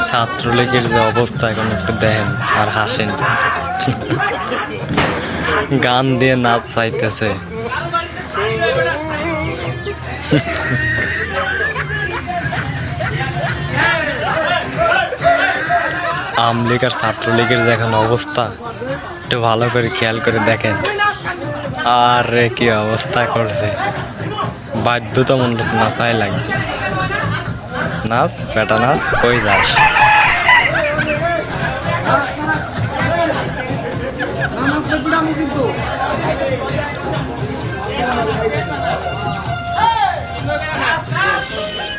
ছাত্রলীগের যে অবস্থা এখন একটু দেখেন আর হাসেন। গান দিয়ে নাচ চাইতেছে। আমলীগ আর ছাত্রলীগের যে এখন অবস্থা একটু ভালো করে খেয়াল করে দেখেন। আর কি অবস্থা করছে, বাধ্যতামূলক নাচাই লাগবে। নাচ বেটা নাচ, কই যাস?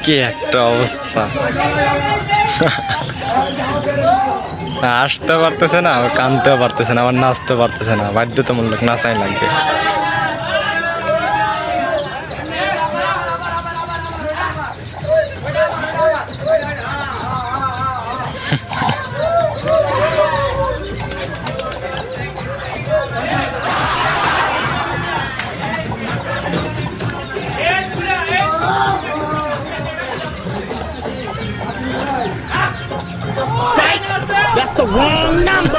কি একটা অবস্থা, আসতে পারতেছে না, কানতেও পারতেছে না, আবার নাচতে পারতেছে না, বাধ্যতামূলক নাচাই লাগবে। That's the wrong number.